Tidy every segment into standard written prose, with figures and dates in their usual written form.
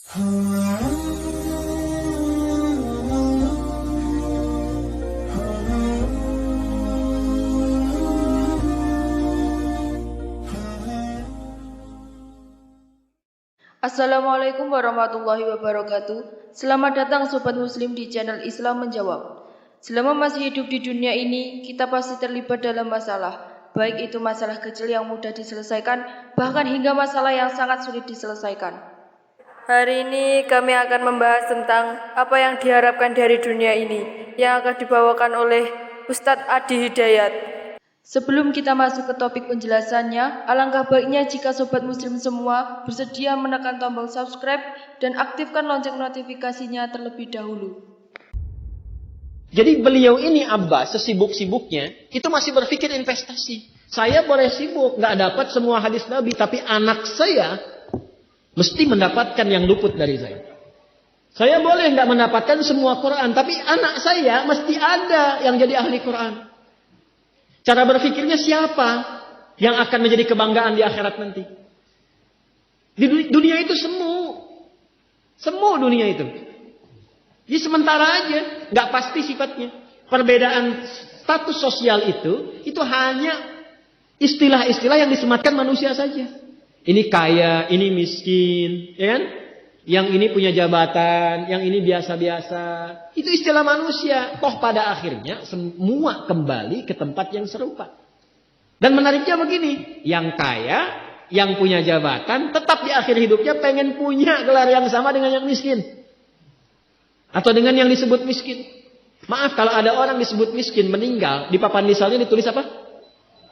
Assalamualaikum warahmatullahi wabarakatuh. Selamat datang Sobat Muslim di channel Islam Menjawab. Selama masih hidup di dunia ini, kita pasti terlibat dalam masalah. Baik itu masalah kecil yang mudah diselesaikan, bahkan hingga masalah yang sangat sulit diselesaikan. Hari ini kami akan membahas tentang apa yang diharapkan dari dunia ini, yang akan dibawakan oleh Ustadz Adi Hidayat. Sebelum kita masuk ke topik penjelasannya, alangkah baiknya jika Sobat Muslim semua bersedia menekan tombol subscribe dan aktifkan lonceng notifikasinya terlebih dahulu. Jadi beliau ini Abbas sesibuk-sibuknya itu masih berpikir investasi. Saya boleh sibuk, nggak dapat semua hadis Nabi, tapi anak saya mesti mendapatkan yang luput dari saya. Saya boleh nggak mendapatkan semua Quran, tapi anak saya mesti ada yang jadi ahli Quran. Cara berpikirnya siapa yang akan menjadi kebanggaan di akhirat nanti? Di dunia itu semu dunia itu. Jadi sementara aja, nggak pasti sifatnya. Perbedaan status sosial itu hanya istilah-istilah yang disematkan manusia saja. Ini kaya, ini miskin, ya kan? Yang ini punya jabatan, yang ini biasa-biasa. Itu istilah manusia. Toh pada akhirnya semua kembali ke tempat yang serupa. Dan menariknya begini. Yang kaya, yang punya jabatan, tetap di akhir hidupnya pengen punya gelar yang sama dengan yang miskin. Atau dengan yang disebut miskin. Maaf kalau ada orang disebut miskin meninggal. Di papan nisannya ditulis apa?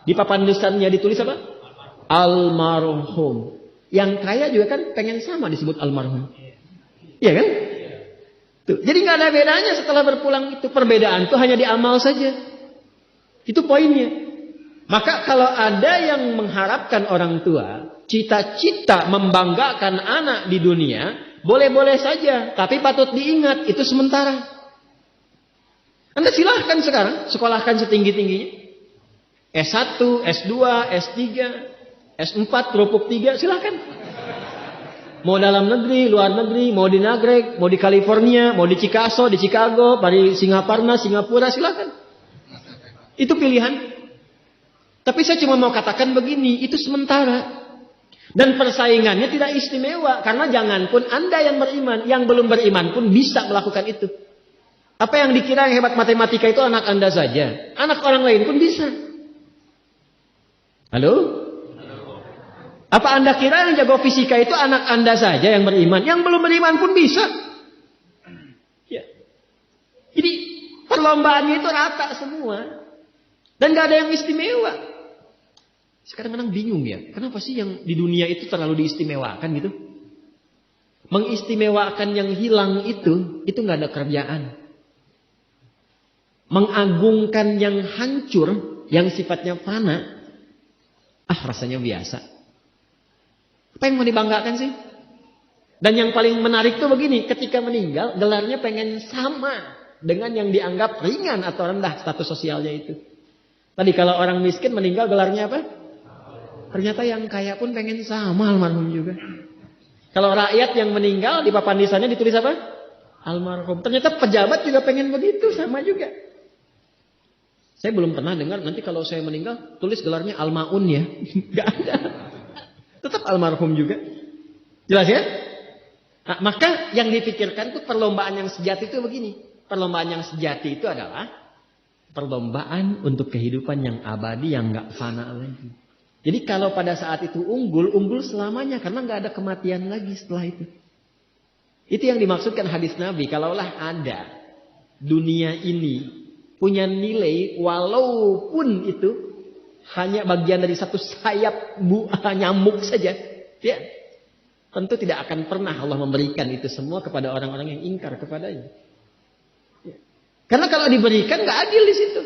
Di papan nisannya ditulis apa? Almarhum. Yang kaya juga kan pengen sama disebut almarhum. Iya kan? Tuh. Jadi nggak ada bedanya setelah berpulang itu. Perbedaan itu hanya di amal saja. Itu poinnya. Maka kalau ada yang mengharapkan orang tua, cita-cita membanggakan anak di dunia, boleh-boleh saja. Tapi patut diingat, itu sementara. Anda silahkan sekarang, sekolahkan setinggi-tingginya. S1, S2, S3, S4, kerupuk 3, silahkan. Mau dalam negeri, luar negeri, mau di Nagreg, mau di California, mau di Chicago, di Chicago, di Singaparna, Singapura, silahkan. Itu pilihan. Tapi saya cuma mau katakan begini, itu sementara. Dan persaingannya tidak istimewa. Karena janganpun Anda yang beriman, yang belum beriman pun bisa melakukan itu. Apa yang dikira yang hebat matematika itu anak Anda saja. Anak orang lain pun bisa. Halo? Apa Anda kira yang jago fisika itu anak Anda saja yang beriman? Yang belum beriman pun bisa. Ya. Jadi perlombaannya itu rata semua. Dan gak ada yang istimewa. Sekarang kadang bingung ya. Kenapa sih yang di dunia itu terlalu diistimewakan gitu? Mengistimewakan yang hilang itu gak ada kerjaan. Mengagungkan yang hancur, yang sifatnya fana, rasanya biasa. Apa yang mau dibanggakan sih? Dan yang paling menarik tuh begini, ketika meninggal gelarnya pengen sama dengan yang dianggap ringan atau rendah status sosialnya itu. Tadi kalau orang miskin meninggal gelarnya apa? Ternyata yang kaya pun pengen sama almarhum juga. Kalau rakyat yang meninggal di papan nisannya ditulis apa? Almarhum. Ternyata pejabat juga pengen begitu, sama juga. Saya belum pernah dengar nanti kalau saya meninggal tulis gelarnya Almaun ya. Gak ada. Tetap almarhum juga. Jelas ya? Nah, maka yang dipikirkan itu perlombaan yang sejati itu begini. Perlombaan yang sejati itu adalah perlombaan untuk kehidupan yang abadi yang gak fana lagi. Jadi kalau pada saat itu unggul selamanya karena gak ada kematian lagi setelah itu. Itu yang dimaksudkan hadis Nabi. Kalaulah ada dunia ini punya nilai walaupun itu hanya bagian dari satu sayap nyamuk saja, ya, tentu tidak akan pernah Allah memberikan itu semua kepada orang-orang yang ingkar kepadanya. Ya. Karena kalau diberikan nggak adil di situ.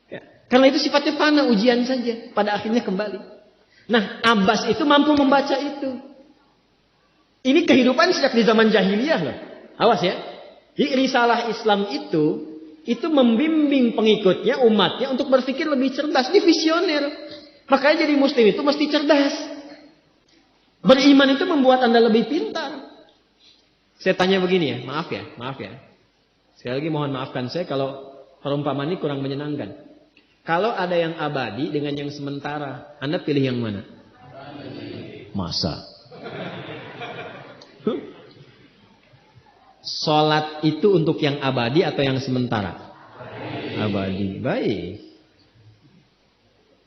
Ya. Karena itu sifatnya fana, ujian saja, pada akhirnya kembali. Nah, Abbas itu mampu membaca itu. Ini kehidupan sejak di zaman jahiliyah loh. Awas ya. Jadi risalah Islam itu membimbing pengikutnya, umatnya untuk berpikir lebih cerdas. Ini visioner. Makanya jadi muslim itu mesti cerdas. Beriman itu membuat Anda lebih pintar. Saya tanya begini ya, maaf ya. Sekali lagi mohon maafkan saya kalau perumpamaan ini kurang menyenangkan. Kalau ada yang abadi dengan yang sementara, Anda pilih yang mana? Masa? Sholat itu untuk yang abadi atau yang sementara? Abadi. Baik.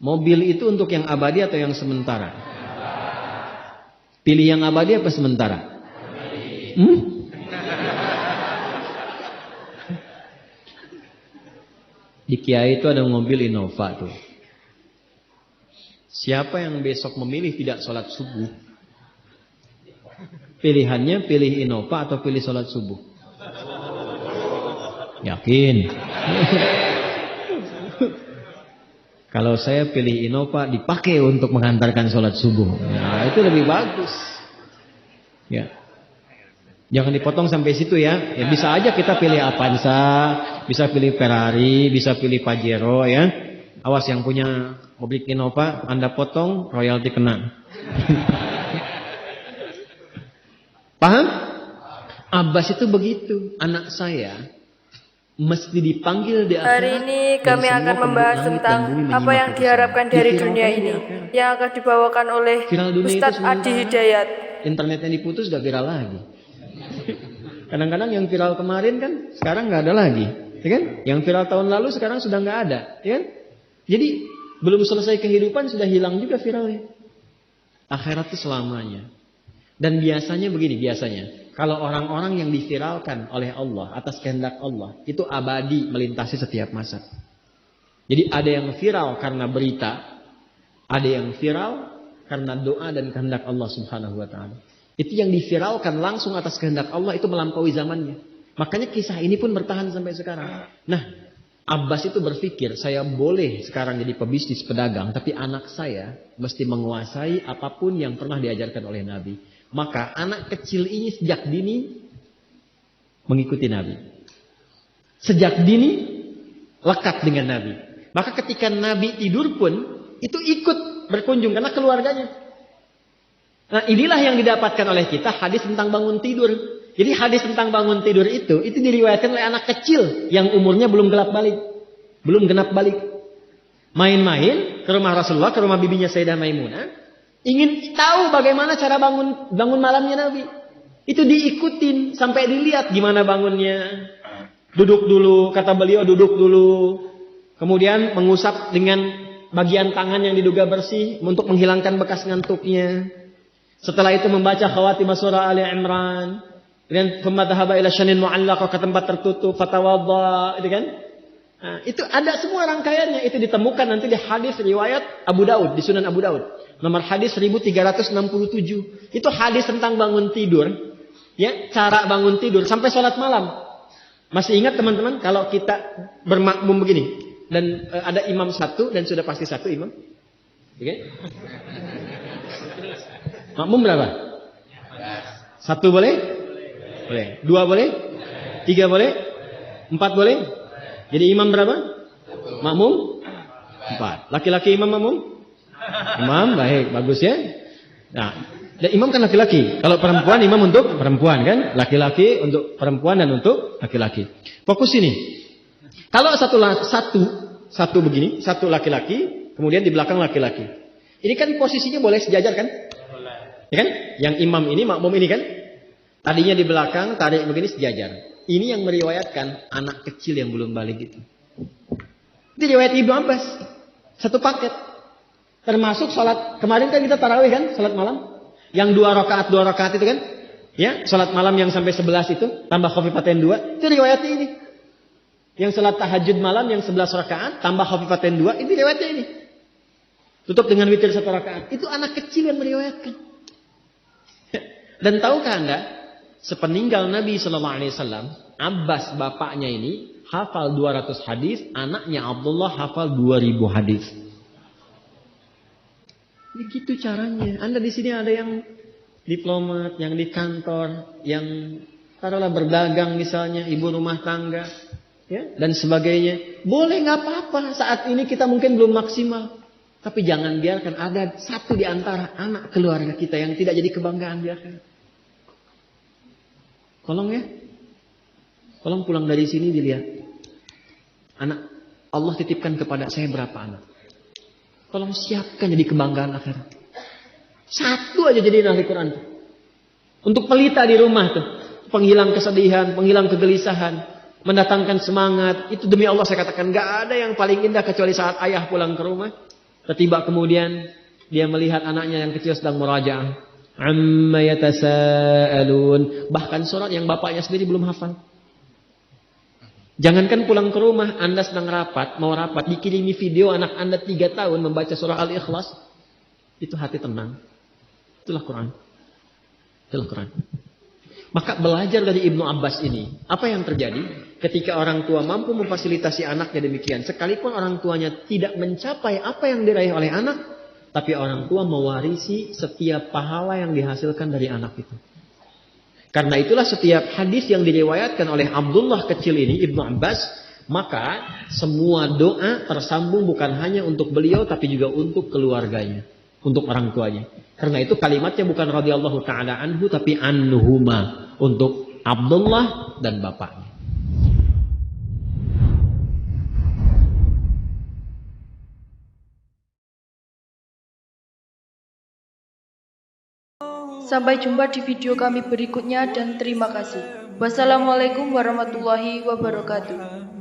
Mobil itu untuk yang abadi atau yang sementara? Pilih yang abadi apa sementara? Di Kiai itu ada mobil Innova tuh. Siapa yang besok memilih tidak sholat subuh? Pilihannya pilih Innova atau pilih sholat subuh? Yakin? Kalau saya pilih Innova dipakai untuk mengantarkan sholat subuh. Nah, itu lebih bagus. Ya. Jangan dipotong sampai situ ya. Ya bisa aja kita pilih Avanza, bisa pilih Ferrari, bisa pilih Pajero ya. Awas yang punya mobil Innova, Anda potong, royalti kena. Paham? Abbas itu begitu. Anak saya mesti dipanggil di akhirat. Hari ini kami akan membahas tentang apa yang diharapkan dari dunia ini, yang akan dibawakan oleh Ustadz Adi Hidayat. Internetnya diputus gak viral lagi. Kadang-kadang yang viral kemarin kan sekarang nggak ada lagi, ya kan? Yang viral tahun lalu sekarang sudah nggak ada, ya kan? Jadi belum selesai kehidupan sudah hilang juga viralnya. Akhirat itu selamanya. Dan biasanya begini, kalau orang-orang yang diviralkan oleh Allah atas kehendak Allah itu abadi melintasi setiap masa. Jadi ada yang viral karena berita, ada yang viral karena doa dan kehendak Allah Subhanahu wa taala. Itu yang diviralkan langsung atas kehendak Allah itu melampaui zamannya. Makanya kisah ini pun bertahan sampai sekarang. Nah, Abbas itu berpikir, saya boleh sekarang jadi pebisnis pedagang, tapi anak saya mesti menguasai apapun yang pernah diajarkan oleh Nabi. Maka anak kecil ini sejak dini mengikuti Nabi. Sejak dini lekat dengan Nabi. Maka ketika Nabi tidur pun itu ikut berkunjung karena keluarganya. Nah, inilah yang didapatkan oleh kita hadis tentang bangun tidur. Jadi hadis tentang bangun tidur itu diriwayatkan oleh anak kecil yang umurnya belum genap balik. Main-main ke rumah Rasulullah, ke rumah bibinya Sayyidah Maimunah, ingin tahu bagaimana cara bangun malamnya Nabi. Itu diikutin sampai dilihat gimana bangunnya. Duduk dulu, kata beliau duduk dulu. Kemudian mengusap dengan bagian tangan yang diduga bersih untuk menghilangkan bekas ngantuknya. Setelah itu membaca khawatimah surah Ali Imran. Kemudian famadhaba ila syanin mu'allaq ke tempat tertutup, fatawadda, itu kan? Nah, itu ada semua rangkaiannya, itu ditemukan nanti di hadis riwayat Abu Daud, di Sunan Abu Daud. Nomor hadis 1367. Itu hadis tentang bangun tidur. Ya, cara bangun tidur sampai sholat malam. Masih ingat teman-teman kalau kita bermakmum begini dan ada imam satu dan sudah pasti satu imam? Oke? Makmum berapa? Satu boleh? Boleh. Dua boleh? Tiga boleh? Empat boleh? Jadi imam berapa? Makmum? Empat. Laki-laki imam makmum? Imam, baik. Bagus ya. Nah, dan imam kan laki-laki. Kalau perempuan, imam untuk perempuan kan? Laki-laki untuk perempuan dan untuk laki-laki. Fokus ini. Kalau satu begini, satu laki-laki, kemudian di belakang laki-laki. Ini kan posisinya boleh sejajar kan? Ya kan? Yang imam ini, makmum ini kan? Tadinya di belakang, tarik begini sejajar. Ini yang meriwayatkan anak kecil yang belum balik itu. Itu riwayat Ibnu Abbas. Satu paket. Termasuk sholat, kemarin kan kita tarawih kan? Sholat malam. Yang dua rakaat itu kan? Ya, sholat malam yang sampai 11 itu. Tambah khafifatain 2. Itu riwayatnya ini. Yang sholat tahajud malam yang 11 rakaat. Tambah khafifatain 2. Itu riwayatnya ini. Tutup dengan witir 1 rakaat. Itu anak kecil yang meriwayatkan. Dan tahukah Anda, sepeninggal Nabi SAW, Abbas bapaknya ini hafal 200 hadis, anaknya Abdullah hafal 2000 hadis. Begitu caranya. Anda di sini ada yang diplomat, yang di kantor, yang taruhlah berdagang misalnya, ibu rumah tangga, ya, dan sebagainya. Boleh, nggak apa-apa. Saat ini kita mungkin belum maksimal. Tapi jangan biarkan ada satu di antara anak keluarga kita yang tidak jadi kebanggaan di akhirat. Tolong ya. Tolong pulang dari sini dilihat. Anak Allah titipkan kepada saya berapa anak. Tolong siapkan jadi kebanggaan akhirat. Satu aja jadi ahli Quran tuh. Untuk pelita di rumah tuh. Penghilang kesedihan, penghilang kegelisahan. Mendatangkan semangat. Itu demi Allah saya katakan. Gak ada yang paling indah kecuali saat ayah pulang ke rumah. Tiba kemudian dia melihat anaknya yang kecil sedang murajaah. Amma yatasaalun. Bahkan surat yang bapaknya sendiri belum hafal. Jangankan pulang ke rumah, Anda sedang rapat, mau rapat, dikirimi video anak Anda 3 tahun membaca surah Al-Ikhlas. Itu hati tenang. Itulah Quran. Itulah Quran. Maka belajar dari Ibnu Abbas ini, apa yang terjadi? Ketika orang tua mampu memfasilitasi anaknya demikian, sekalipun orang tuanya tidak mencapai apa yang diraih oleh anak, tapi orang tua mewarisi setiap pahala yang dihasilkan dari anak itu. Karena itulah setiap hadis yang diriwayatkan oleh Abdullah kecil ini, Ibnu Abbas, maka semua doa tersambung bukan hanya untuk beliau, tapi juga untuk keluarganya, untuk orang tuanya. Karena itu kalimatnya bukan radhiyallahu ta'ala anhu, tapi anhuma, untuk Abdullah dan bapaknya. Sampai jumpa di video kami berikutnya dan terima kasih. Wassalamualaikum warahmatullahi wabarakatuh.